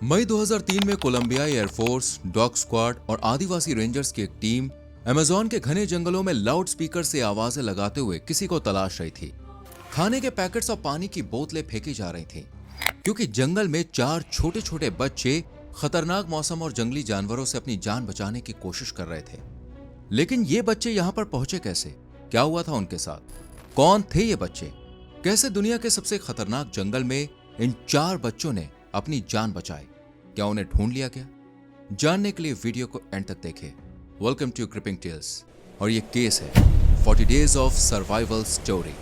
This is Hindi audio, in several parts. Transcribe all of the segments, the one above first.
मई 2003 में कोलंबियाई एयरफोर्स, डॉग स्क्वाड और आदिवासी रेंजर्स की एक टीम अमेज़न के घने जंगलों में लाउड स्पीकर से आवाजें लगाते हुए किसी को तलाश रही थी। खाने के पैकेट्स और पानी की बोतलें फेंकी जा रही थीं, क्योंकि जंगल में 4 छोटे छोटे बच्चे खतरनाक मौसम और जंगली जानवरों से अपनी जान बचाने की कोशिश कर रहे थे। लेकिन ये बच्चे यहाँ पर पहुंचे कैसे? क्या हुआ था उनके साथ? कौन थे ये बच्चे? कैसे दुनिया के सबसे खतरनाक जंगल में इन 4 बच्चों ने अपनी जान बचाई? क्या उन्हें ढूंढ लिया गया? जानने के लिए वीडियो को एंड तक देखें। वेलकम टू क्रिपिंग टेल्स और ये केस है 40 डेज ऑफ सर्वाइवल स्टोरी।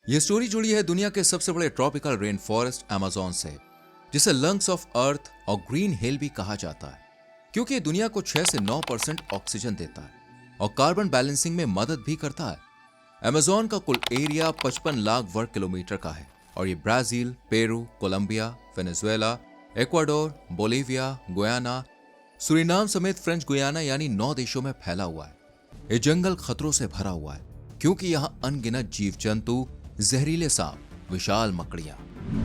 ये स्टोरी जुड़ी है दुनिया के सबसे बड़े ट्रॉपिकल रेन फॉरेस्ट अमेज़न से, जिसे लंग्स ऑफ अर्थ और ग्रीन हिल भी कहा जाता है, क्योंकि ये दुनिया को 6 से 9% ऑक्सीजन देता है और कार्बन बैलेंसिंग में मदद भी करता है। अमेज़न का कुल एरिया 55 लाख वर्ग किलोमीटर का है और ये Brazil, Peru, Colombia, Venezuela, Ecuador, Bolivia, Guyana, Suriname समेत फ्रेंच गुयाना यानी 9 देशों में फैला हुआ है। ये जंगल खतरों से भरा हुआ है, क्योंकि यहाँ अनगिनत जीव जंतु, जहरीले सांप, विशाल मकड़ियां,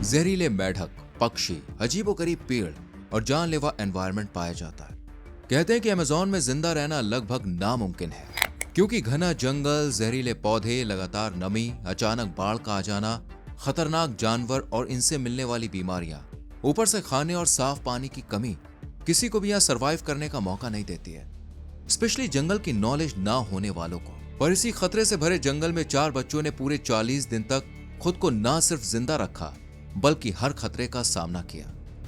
जहरीले मेढक, पक्षी, अजीबोगरीब पेड़ और जानलेवा एनवायरनमेंट पाया जाता है। कहते हैं कि अमेज़न में जिंदा रहना लगभग नामुमकिन है, क्योंकि घना जंगल, जहरीले पौधे, लगातार नमी, अचानक बाढ़ का आ जाना, खतरनाक जानवर और इनसे मिलने वाली बीमारियां, ऊपर से खाने और साफ पानी की कमी किसी को भी यहाँ सरवाइव करने का मौका नहीं देती है, स्पेशली जंगल की नॉलेज ना होने वालों को। पर इसी खतरे से भरे जंगल में 4 बच्चों ने पूरे 40 दिन तक खुद को ना सिर्फ जिंदा रखा, बल्कि हर खतरे का सामना किया,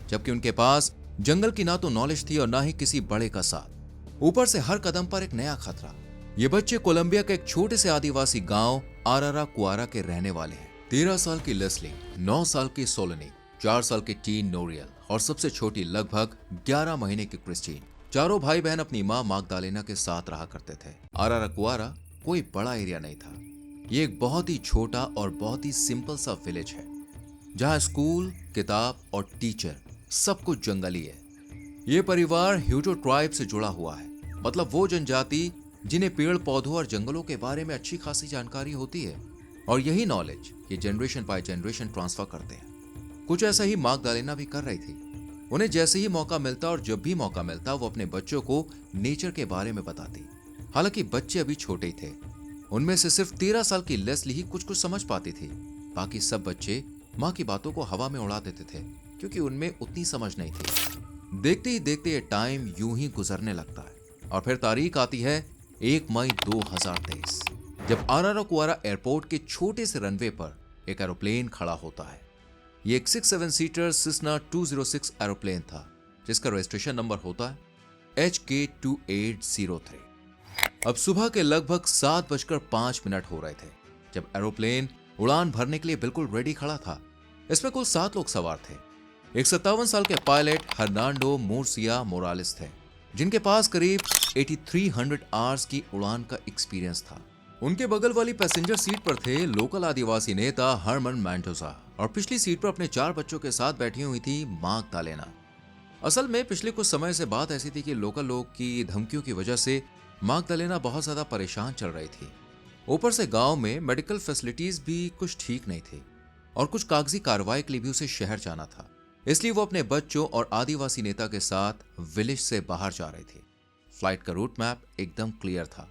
जबकि उनके पास जंगल की ना तो नॉलेज थी और ना ही किसी बड़े का साथ। ऊपर से हर कदम पर एक नया खतरा। ये बच्चे कोलंबिया के एक छोटे से आदिवासी गांव आराराकुआरा के रहने वाले हैं। 13 साल की लेस्ली, 9 साल की सोलनी, 4 साल की टीन नोरियल और सबसे छोटी लगभग 11 महीने की क्रिस्टीन। चारों भाई बहन अपनी मां मागदालेना के साथ रहा करते थे। आराराकुआरा कोई बड़ा एरिया नहीं था। ये एक बहुत ही छोटा और बहुत ही सिंपल सा विलेज है, जहां स्कूल, किताब और टीचर सब कुछ जंगली है। ये परिवार ह्यूटो ट्राइब से जुड़ा हुआ है, मतलब वो जनजाति जिन्हें पेड़ पौधों और जंगलों के बारे में अच्छी खासी जानकारी होती है, और यही नॉलेज ये जनरेशन बाय जनरेशन ट्रांसफर करते हैं। कुछ ऐसा ही मागदालेना भी कर रही थी। उन्हें जैसे ही मौका मिलता और जब भी मौका मिलता वो अपने बच्चों को नेचर के बारे में बताती। हालांकि बच्चे अभी छोटे ही थे। उनमें से सिर्फ 13 साल की लेस्ली ही कुछ कुछ समझ पाती थी। बाकी सब बच्चे माँ की बातों को हवा में उड़ा देते थे, क्योंकि उनमें उतनी समझ नहीं थी। देखते ही देखते ये टाइम यूं ही गुजरने लगता है और फिर तारीख आती है 1 मई 2023, जब आराराकुआरा एयरपोर्ट के छोटे से रनवे पर एक एरोप्लेन खड़ा होता है। ये एक 6-7 सीटर सिस्ना 206 एरोप्लेन था, जिसका रजिस्ट्रेशन नंबर होता है HK2803। अब सुबह के लगभग 7:05 हो रहे थे जब एरोप्लेन उड़ान भरने के लिए बिल्कुल रेडी खड़ा था। इसमें कुल 7 लोग सवार थे। एक 57 साल के पायलट हर्नांडो मुर्सिया मोरालेस थे, जिनके पास करीब 8300 आवर्स की उड़ान का एक्सपीरियंस था। उनके बगल वाली पैसेंजर सीट पर थे लोकल आदिवासी नेता हरमन मैंटोजा, और पिछली सीट पर अपने 4 बच्चों के साथ बैठी हुई थी मागदालेना। असल में पिछले कुछ समय से बात ऐसी थी कि लोकल लोग की धमकियों की वजह से मागदालेना बहुत ज्यादा परेशान चल रही थी। ऊपर से गांव में मेडिकल फैसिलिटीज भी कुछ ठीक नहीं थी और कुछ कागजी कार्रवाई के लिए भी उसे शहर जाना था। इसलिए वो अपने बच्चों और आदिवासी नेता के साथ विलेज से बाहर जा रही थी। फ्लाइट का रूट मैप एकदम क्लियर था।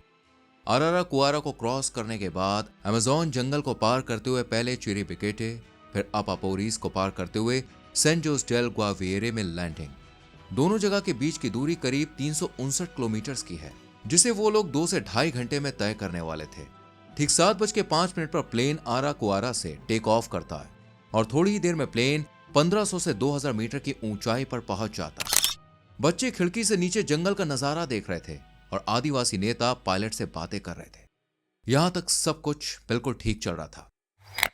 आराराकुआरा को क्रॉस करने के बाद अमेज़न जंगल को पार करते हुए पहले चिरिबिकेटे, फिर अपापोरीज को पार करते हुए सेंट जोस डेल ग्वाविएरे में लैंडिंग। दोनों जगह के बीच की दूरी करीब 359 किलोमीटर की है, जिसे वो लोग 2 से ढाई घंटे में तय करने वाले थे। ठीक 7:05 पर प्लेन आराकुआरा से टेक ऑफ करता है और थोड़ी ही देर में प्लेन 1500 से 2000 मीटर की ऊंचाई पर पहुंच जाता है। बच्चे खिड़की से नीचे जंगल का नजारा देख रहे थे और आदिवासी नेता पायलट से बातें कर रहे थे। यहां तक सब कुछ बिल्कुल ठीक चल रहा था,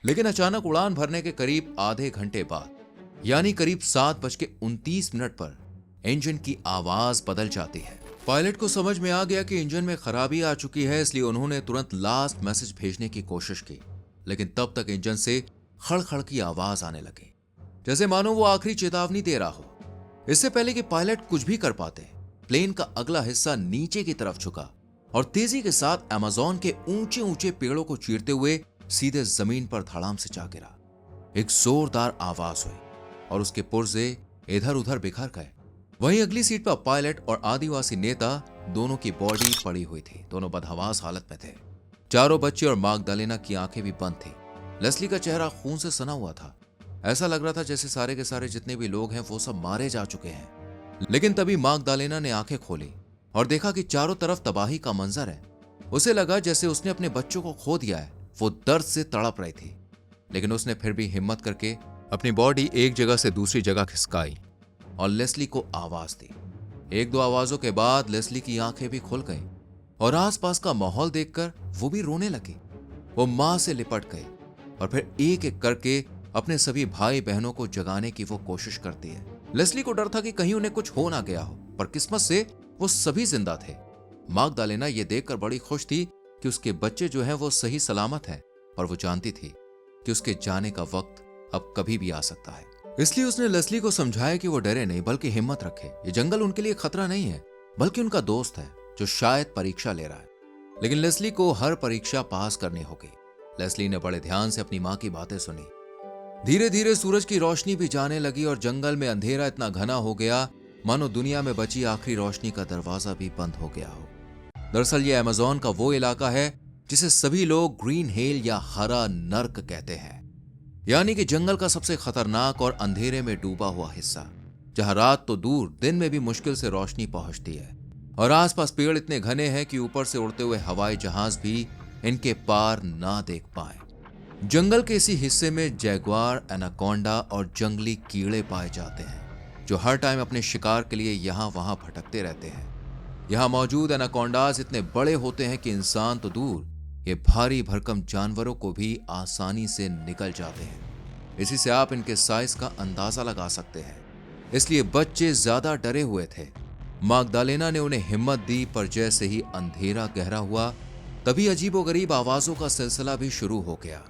लेकिन अचानक उड़ान भरने के करीब आधे घंटे बाद, यानी करीब 7:29 पर इंजन की आवाज बदल जाती है। पायलट को समझ में आ गया कि इंजन में खराबी आ चुकी है, इसलिए उन्होंने तुरंत लास्ट मैसेज भेजने की कोशिश की, लेकिन तब तक इंजन से खड़खड़ की आवाज आने लगी, जैसे मानो वो आखिरी चेतावनी दे रहा हो। इससे पहले कि पायलट कुछ भी कर पाते, प्लेन का अगला हिस्सा नीचे की तरफ झुका और तेजी के साथ अमेज़न के ऊंचे ऊंचे पेड़ों को चीरते हुए सीधे जमीन पर धड़ाम से जा गिरा। एक जोरदार आवाज हुई और उसके पुर्जे इधर उधर बिखर गए। वहीं अगली सीट पर पायलट और आदिवासी नेता दोनों की बॉडी पड़ी हुई थी। दोनों बदहवास हालत में थे। चारों बच्चे और मैग्डालेना की आंखें भी बंद थी। लेस्ली का चेहरा खून से सना हुआ था। ऐसा लग रहा था जैसे सारे के सारे जितने भी लोग हैं वो सब मारे जा चुके हैं। लेकिन तभी मैग्डालेना ने आंखें खोली और देखा कि चारों तरफ तबाही का मंजर है। उसे लगा जैसे उसने अपने बच्चों को खो दिया है। वो दर्द से तड़प रही थी, लेकिन उसने फिर भी हिम्मत करके अपनी बॉडी एक जगह से दूसरी जगह खिसकाई और लेस्ली को आवाज दी। एक दो आवाजों के बाद लेस्ली की आंखें भी खुल गईं और आसपास का माहौल देखकर वो भी रोने लगी। वो मां से लिपट गई और फिर एक एक करके अपने सभी भाई बहनों को जगाने की वो कोशिश करती है। लेस्ली को डर था कि कहीं उन्हें कुछ हो ना गया हो, पर किस्मत से वो सभी जिंदा थे। मैग्डालेना ये देखकर बड़ी खुश थी कि उसके बच्चे जो हैं वो सही सलामत हैं, और वो जानती थी कि उसके जाने का वक्त अब कभी भी आ सकता है। इसलिए उसने लेस्ली को समझाया कि वो डरे नहीं, बल्कि हिम्मत रखे। ये जंगल उनके लिए खतरा नहीं है, बल्कि उनका दोस्त है जो शायद परीक्षा ले रहा है। लेकिन लेस्ली को हर परीक्षा पास करनी होगी। लेस्ली ने बड़े ध्यान से अपनी मां की बातें सुनी। धीरे धीरे सूरज की रोशनी भी जाने लगी और जंगल में अंधेरा इतना घना हो गया मानो दुनिया में बची आखिरी रोशनी का दरवाजा भी बंद हो गया हो। दरअसल ये अमेज़न का वो इलाका है जिसे सभी लोग ग्रीन हेल या हरा नर्क कहते हैं, यानी कि जंगल का सबसे खतरनाक और अंधेरे में डूबा हुआ हिस्सा, जहां रात तो दूर दिन में भी मुश्किल से रोशनी पहुंचती है और आसपास पेड़ इतने घने हैं कि ऊपर से उड़ते हुए हवाई जहाज भी इनके पार ना देख पाए। जंगल के इसी हिस्से में जैगुआर, एनाकोंडा और जंगली कीड़े पाए जाते हैं, जो हर टाइम अपने शिकार के लिए यहाँ वहां भटकते रहते हैं। यहाँ मौजूद एनाकोंडाज इतने बड़े होते हैं कि इंसान तो दूर, ये भारी भरकम जानवरों को भी आसानी से निकल जाते हैं। इसी से आप इनके साइज का अंदाजा लगा सकते हैं। इसलिए बच्चे ज्यादा डरे हुए थे। मैग्डालेना ने उन्हें हिम्मत दी, पर जैसे ही अंधेरा गहरा हुआ तभी अजीबोगरीब आवाजों का सिलसिला भी शुरू हो गया।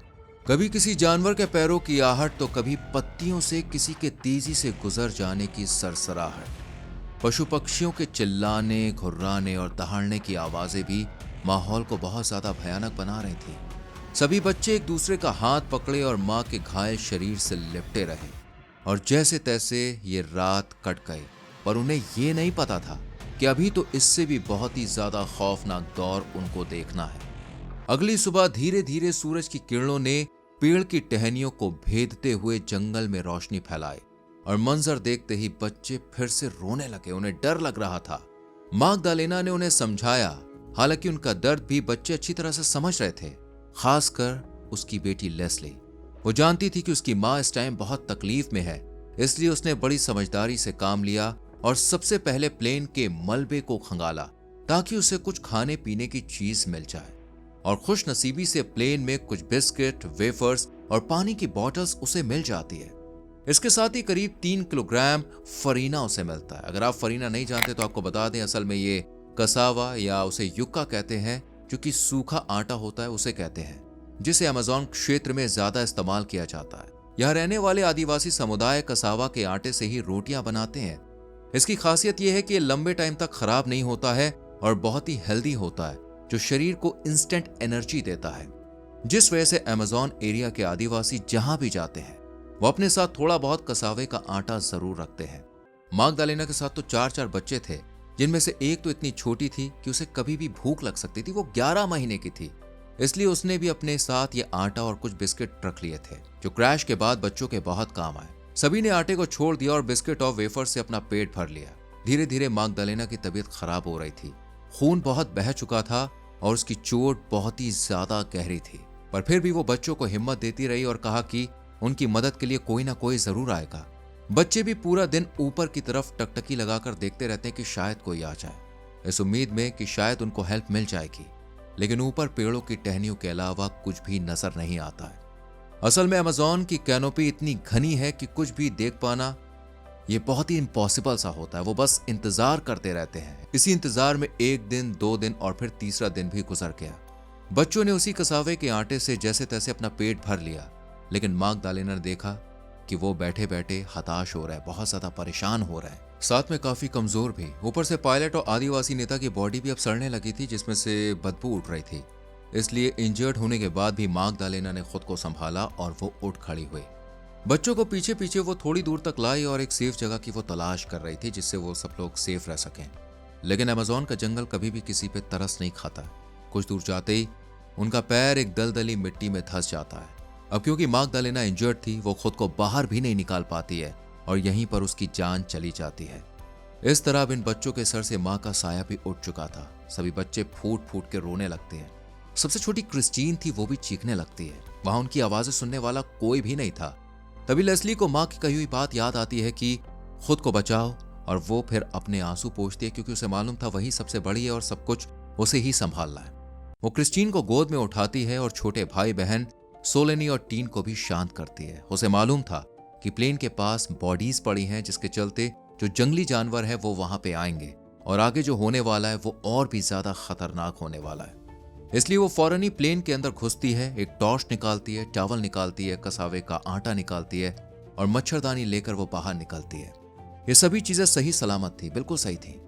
कभी किसी जानवर के पैरों की आहट, तो कभी पत्तियों से किसी के तेजी से गुजर जाने की सरसराहट। पशु पक्षियों के चिल्लाने, घुर्राने और दहाड़ने की आवाजें भी माहौल को बहुत ज्यादा भयानक बना रही थी। सभी बच्चे एक दूसरे का हाथ पकड़े और मां के घायल शरीर से लिपटे रहे और जैसे तैसे ये रात कट गई। पर उन्हें ये नहीं पता था कि अभी तो इससे भी बहुत ही ज्यादा खौफनाक दौर उनको देखना है। अगली सुबह धीरे धीरे सूरज की किरणों ने पेड़ की टहनियों को भेदते हुए जंगल में रोशनी फैलाई और मंजर देखते ही बच्चे फिर से रोने लगे। उन्हें डर लग रहा था। मैग्डालेना ने उन्हें समझाया, हालांकि उनका दर्द भी बच्चे अच्छी तरह से समझ रहे थे, खासकर उसकी बेटी लेस्ली। वो जानती थी कि उसकी मां इस टाइम बहुत तकलीफ में है, इसलिए उसने बड़ी समझदारी से काम लिया और सबसे पहले प्लेन के मलबे को खंगाला ताकि उसे कुछ खाने पीने की चीज मिल जाए। और खुश नसीबी से प्लेन में कुछ बिस्किट, वेफर्स और पानी की बॉटल्स उसे मिल जाती है। इसके साथ ही करीब 3 किलोग्राम फरीना उसे मिलता है। अगर आप फरीना नहीं जानते तो आपको बता दें, असल में ये कसावा या उसे युक्का कहते हैं, जो कि सूखा आटा होता है उसे कहते हैं, जिसे अमेज़न क्षेत्र में ज्यादा इस्तेमाल किया जाता है। यहाँ रहने वाले आदिवासी समुदाय कसावा के आटे से ही रोटियां बनाते हैं। इसकी खासियत यह है कि ये लंबे टाइम तक खराब नहीं होता है और बहुत ही हेल्दी होता है, जो शरीर को इंस्टेंट एनर्जी देता है, जिस वजह से अमेज़न एरिया के आदिवासी जहां भी जाते हैं वो अपने साथ थोड़ा बहुत कसावे का आटा जरूर रखते हैं। मैग्डालेना के साथ तो 4 बच्चे थे, जिनमें से एक तो इतनी छोटी थी कि उसे कभी भी भूख लग सकती थी। वो 11 महीने की थी, इसलिए उसने भी अपने साथ ये आटा और कुछ बिस्किट रख लिए थे, जो क्रैश के बाद बच्चों के बहुत काम आए। सभी ने आटे को छोड़ दिया और बिस्किट और वेफर से अपना पेट भर लिया। धीरे धीरे मैग्डालेना की तबीयत खराब हो रही थी। खून बहुत बह चुका था और उसकी चोट बहुत ही ज्यादा गहरी थी, पर फिर भी वो बच्चों को हिम्मत देती रही और कहा कि उनकी मदद के लिए कोई ना कोई जरूर आएगा। बच्चे भी पूरा दिन ऊपर की तरफ टकटकी लगाकर देखते रहते हैं कि शायद कोई आ जाए, इस उम्मीद में कि शायद उनको हेल्प मिल जाएगी। लेकिन ऊपर पेड़ों की टहनियों के अलावा कुछ भी नजर नहीं आता है। असल में अमेज़न की कैनोपी इतनी घनी है कि कुछ भी देख पाना ये बहुत ही इम्पॉसिबल सा होता है। वो बस इंतजार करते रहते हैं। इसी इंतजार में 1 दिन, 2 दिन और फिर तीसरा दिन भी गुजर गया। बच्चों ने उसी कसावे के आटे से जैसे तैसे अपना पेट भर लिया, लेकिन मैग्डालेना ने देखा कि वो बैठे बैठे हताश हो रहा है, बहुत ज्यादा परेशान हो रहा है। साथ में काफी कमजोर भी। ऊपर से पायलट और आदिवासी नेता की बॉडी भी अब सड़ने लगी थी, जिसमें से बदबू उठ रही थी। इसलिए इंजर्ड होने के बाद भी माग्दालेना ने खुद को संभाला और वो उठ खड़ी हुई। बच्चों को पीछे पीछे वो थोड़ी दूर तक लाई और एक सेफ जगह की वो तलाश कर रही थी, जिससे वो सब लोग सेफ रह सकें। लेकिन अमेज़न का जंगल कभी भी किसी पे तरस नहीं खाता। कुछ दूर जाते ही उनका पैर एक दलदली मिट्टी में धंस जाता है। अब क्योंकि माग्दालेना इंजर्ड थी, वो खुद को बाहर भी नहीं निकाल पाती है और यहीं पर उसकी जान चली जाती है। इस तरह अब इन बच्चों के सर से माँ का साया भी उठ चुका था। सभी बच्चे फूट फूट के रोने लगते हैं। सबसे छोटी क्रिस्टीन थी, वो भी चीखने लगती है। वहां उनकी आवाजें सुनने वाला कोई भी नहीं था। तभी लेस्ली को माँ की कही हुई बात याद आती है कि खुद को बचाओ, और वो फिर अपने आंसू पोंछती है, क्योंकि उसे मालूम था वही सबसे बड़ी है और सब कुछ उसे ही संभालना है। वो क्रिस्टीन को गोद में उठाती है और छोटे भाई बहन सोलेनी और टीन को भी शांत करती है। उसे मालूम था कि प्लेन के पास बॉडीज पड़ी हैं, जिसके चलते जो जंगली जानवर है वो वहां पे आएंगे और आगे जो होने वाला है वो और भी ज्यादा खतरनाक होने वाला है। इसलिए वो फौरन ही प्लेन के अंदर घुसती है, एक टॉर्च निकालती है, चावल निकालती है, कसावे का आटा निकालती है और मच्छरदानी लेकर वो बाहर निकलती है। ये सभी चीजें सही सलामत थी, बिल्कुल सही थी।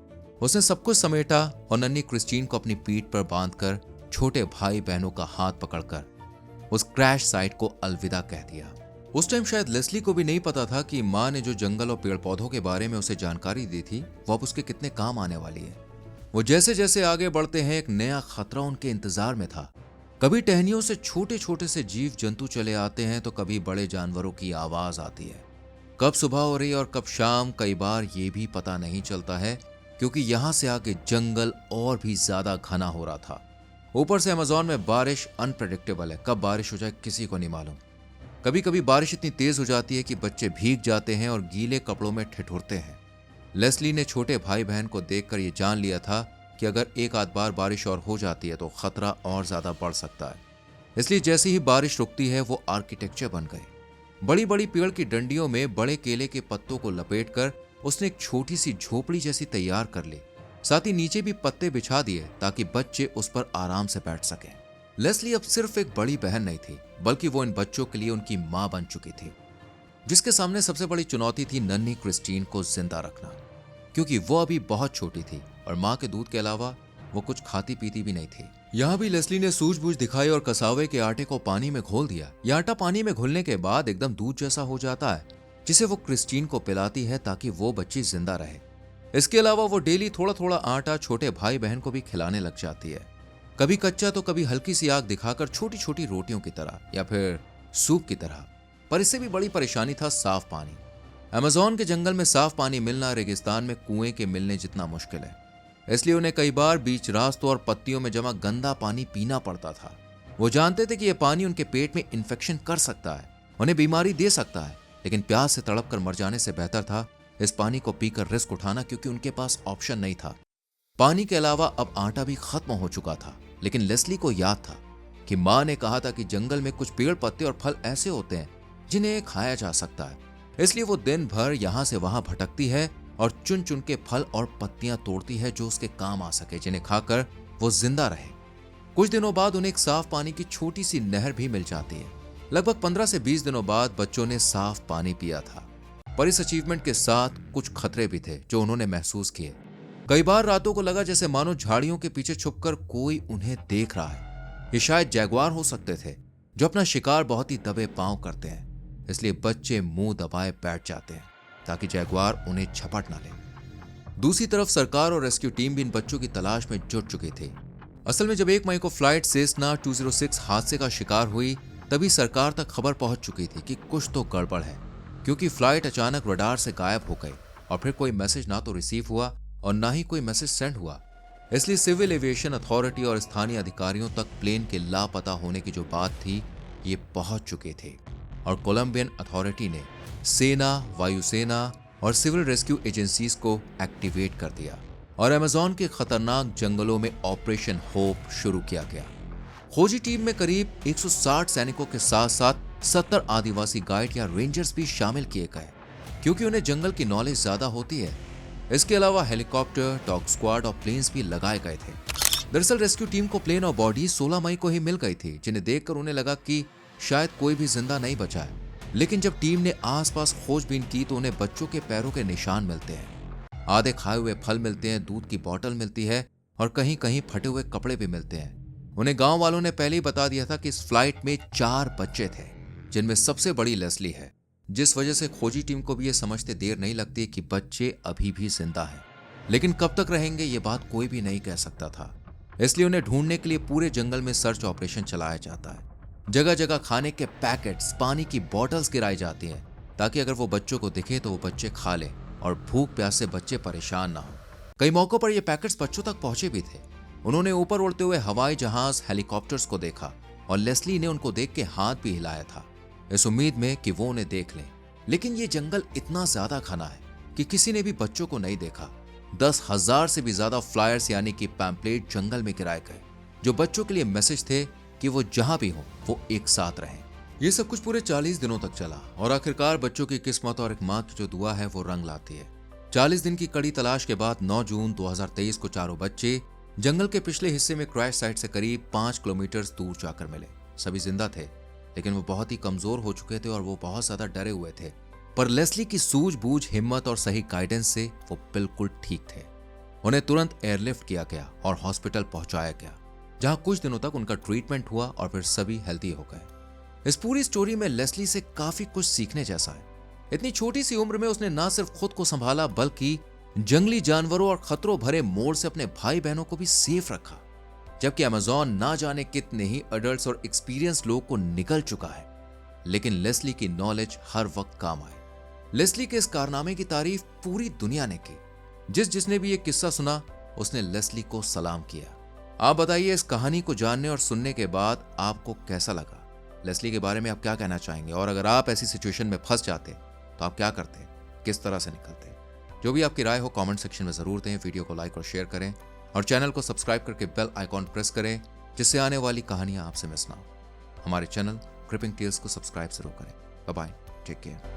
उसने सब कुछ समेटा और नन्ही क्रिस्टीन को अपनी पीठ पर बांधकर छोटे भाई बहनों का हाथ पकड़कर उस क्रैश साइट को अलविदा कह दिया। उस टाइम शायद लेस्ली को भी नहीं पता था कि माँ ने जो जंगल और पेड़ पौधों के बारे में उसे जानकारी दी थी वो अब उसके कितने काम आने वाली है। वो जैसे जैसे आगे बढ़ते हैं, एक नया खतरा उनके इंतजार में था। कभी टहनियों से छोटे छोटे से जीव जंतु चले आते हैं, तो कभी बड़े जानवरों की आवाज आती है। कब सुबह हो रही और कब शाम, कई बार ये भी पता नहीं चलता है, क्योंकि यहां से आगे जंगल और भी ज्यादा घना हो रहा था। ऊपर से अमेज़न में बारिश अनप्रेडिक्टेबल है, कब बारिश हो जाए किसी को नहीं मालूम। कभी कभी बारिश इतनी तेज हो जाती है कि बच्चे भीग जाते हैं और गीले कपड़ों में ठिठुरते हैं। लेस्ली ने छोटे भाई बहन को देखकर ये जान लिया था कि अगर एक आध बार बारिश और हो जाती है तो खतरा और ज्यादा बढ़ सकता है। इसलिए जैसे ही बारिश रुकती है वो आर्किटेक्चर बन गए। बड़ी बड़ी पेड़ की डंडियों में बड़े केले के पत्तों को लपेटकर उसने एक छोटी सी झोपड़ी जैसी तैयार कर ली। साथ ही नीचे भी पत्ते बिछा दिए ताकि बच्चे उस पर आराम से बैठ सकें। लेस्ली अब सिर्फ एक बड़ी बहन नहीं थी, बल्कि वो इन बच्चों के लिए उनकी मां बन चुकी थी, जिसके सामने सबसे बड़ी चुनौती थी नन्ही क्रिस्टीन को जिंदा रखना, क्योंकि वो अभी बहुत छोटी थी और मां के दूध के अलावा वो कुछ खाती पीती भी नहीं थी। यहाँ भी लेस्ली ने सूझबूझ दिखाई और कसावे के आटे को पानी में घोल दिया। यह आटा पानी में घुलने के बाद एकदम दूध जैसा हो जाता है, जिसे वो क्रिस्टीन को पिलाती है ताकि वो बच्ची जिंदा रहे। इसके अलावा वो डेली थोड़ा थोड़ा आटा छोटे भाई बहन को भी खिलाने लग जाती है, कभी कच्चा तो कभी हल्की सी आग दिखाकर छोटी छोटी रोटियों की तरह या फिर सूप की तरह। पर इससे भी बड़ी परेशानी था साफ पानी। अमेज़न के जंगल में साफ पानी मिलना रेगिस्तान में कुएं के मिलने जितना मुश्किल है। इसलिए उन्हें कई बार बीच रास्तों और पत्तियों में जमा गंदा पानी पीना पड़ता था। वो जानते थे कि यह पानी उनके पेट में इन्फेक्शन कर सकता है, उन्हें बीमारी दे सकता है, लेकिन प्यास से तड़प कर मर जाने से बेहतर था इस पानी को पीकर रिस्क उठाना, क्योंकि उनके पास ऑप्शन नहीं था। पानी के अलावा अब आटा भी खत्म हो चुका था, लेकिन लेस्ली को याद था कि माँ ने कहा था कि जंगल में कुछ पेड़ पत्ते और फल ऐसे होते हैं जिन्हें खाया जा सकता है। इसलिए वो दिन भर यहाँ से वहां भटकती है और चुन चुन के फल और पत्तियां तोड़ती है जो उसके काम आ सके, जिन्हें खाकर वो जिंदा रहे। कुछ दिनों बाद उन्हें एक साफ पानी की छोटी सी नहर भी मिल जाती है। लगभग 15 से 20 दिनों बाद बच्चों ने साफ पानी पिया था। पर इस अचीवमेंट के साथ कुछ खतरे भी थे जो उन्होंने महसूस किए। कई बार रातों को लगा जैसे मानो झाड़ियों के पीछे छुपकर कोई उन्हें देख रहा है। ये शायद जैगुआर हो सकते थे जो अपना शिकार बहुत ही दबे पांव करते हैं। इसलिए बच्चे मुंह दबाए बैठ जाते हैं ताकि जैगुआर उन्हें झपट ना ले। दूसरी तरफ सरकार और रेस्क्यू टीम भी इन बच्चों की तलाश में जुट चुकी थी। असल में जब 1 मई को फ्लाइट सेस्ना 206 हादसे का शिकार हुई, तभी सरकार तक खबर पहुंच चुकी थी कि कुछ तो गड़बड़ है, क्योंकि फ्लाइट अचानक रडार से गायब हो गई और फिर कोई मैसेज ना तो रिसीव हुआ और ना ही कोई मैसेज सेंड हुआ। इसलिए सिविल एविएशन अथॉरिटी और स्थानीय अधिकारियों तक प्लेन के लापता होने की जो बात थी ये पहुंच चुके थे और कोलंबियन अथॉरिटी ने सेना, वायुसेना और सिविल रेस्क्यू एजेंसीज को एक्टिवेट कर दिया और अमेज़न के खतरनाक जंगलों में ऑपरेशन होप शुरू किया गया। खोजी टीम में करीब 160 सैनिकों के साथ साथ 70 आदिवासी गाइड या रेंजर्स भी शामिल किए गए, क्योंकि उन्हें जंगल की नॉलेज ज्यादा होती है। इसके अलावा हेलीकॉप्टर, डॉग स्क्वाड और प्लेन्स भी लगाए गए थे। दरअसल रेस्क्यू टीम को प्लेन और बॉडी 16 मई को ही मिल गई थी, जिन्हें देखकर उन्हें लगा कि शायद कोई भी जिंदा नहीं बचा है। लेकिन जब टीम ने आसपास खोजबीन की तो उन्हें बच्चों के पैरों के निशान मिलते हैं। आधे खाए हुए फल मिलते हैं, दूध की बोतल मिलती है और कहीं कहीं फटे हुए कपड़े भी मिलते हैं। उन्हें गांव वालों ने पहले ही बता दिया था कि इस फ्लाइट में 4 बच्चे थे, जिनमें सबसे बड़ी लेस्ली है, जिस वजह से खोजी टीम को भी यह समझते देर नहीं लगती कि बच्चे अभी भी जिंदा हैं। लेकिन कब तक रहेंगे ये बात कोई भी नहीं कह सकता था, इसलिए उन्हें ढूंढने के लिए पूरे जंगल में सर्च ऑपरेशन चलाया जाता है। जगह जगह खाने के पैकेट्स, पानी की बोतल्स गिराई जाती हैं ताकि अगर वो बच्चों को दिखे तो वो बच्चे खा लें और भूख प्यास से बच्चे परेशान ना हो। कई मौकों पर ये पैकेट्स बच्चों तक पहुंचे भी थे। उन्होंने ऊपर उड़ते हुए हवाई जहाज, हेलीकॉप्टर्स को देखा और लेस्ली ने उनको देख के हाथ भी हिलाया था, इस उम्मीद में कि वो उन्हें देख लें। लेकिन ये जंगल इतना ज्यादा घना है कि किसी ने भी बच्चों को नहीं देखा। 10,000 से भी ज्यादा फ्लायर्स यानी कि पैम्पलेट जंगल में गिराए गए, जो बच्चों के लिए मैसेज थे कि वो जहां भी हो वो एक साथ रहें। ये सब कुछ पूरे 40 दिनों तक चला और आखिरकार बच्चों की किस्मत और एक माँ की जो दुआ है वो रंग लाती है। 40 दिन की कड़ी तलाश के बाद 9 जून 2023 को चारों बच्चे जंगल के पिछले हिस्से में क्रैश साइट से करीब 5 किलोमीटर दूर जाकर मिले। सभी जिंदा थे, लेकिन वो बहुत ही कमजोर हो चुके थे और वो बहुत ज्यादा डरे हुए थे। पर लेस्ली की सूझबूझ, हिम्मत और सही गाइडेंस से वो बिल्कुल ठीक थे। उन्हें तुरंत एयरलिफ्ट किया गया और हॉस्पिटल पहुंचाया गया, जहां कुछ दिनों तक उनका ट्रीटमेंट हुआ और फिर सभी हेल्दी हो गए। इस पूरी स्टोरी में लेस्ली से काफी कुछ सीखने जैसा है। इतनी छोटी सी उम्र में उसने ना सिर्फ खुद को संभाला बल्कि जंगली जानवरों और खतरों भरे मोड़ से अपने भाई बहनों को भी सेफ रखा, जबकि अमेज़न ना जाने कितने ही एडल्ट्स और एक्सपीरियंस लोगों को निकल चुका है। लेकिन लेस्ली की नॉलेज हर वक्त काम आई। लेस्ली के इस कारनामे की तारीफ पूरी दुनिया ने की। जिसने भी ये किस्सा सुना उसने लेस्ली को सलाम किया। आप बताइए, इस कहानी को जानने और सुनने के बाद आपको कैसा लगा? लेस्ली के बारे में आप क्या कहना चाहेंगे? और अगर आप ऐसी सिचुएशन में फंस जाते तो आप क्या करते, किस तरह से निकलते? जो भी आपकी राय हो कमेंट सेक्शन में जरूर दें। वीडियो को लाइक और शेयर करें और चैनल को सब्सक्राइब करके बेल आइकॉन प्रेस करें, जिससे आने वाली कहानियां आपसे मिस ना हो। हमारे चैनल क्रिपिंग टेल्स को सब्सक्राइब जरूर करें। Bye bye, take care.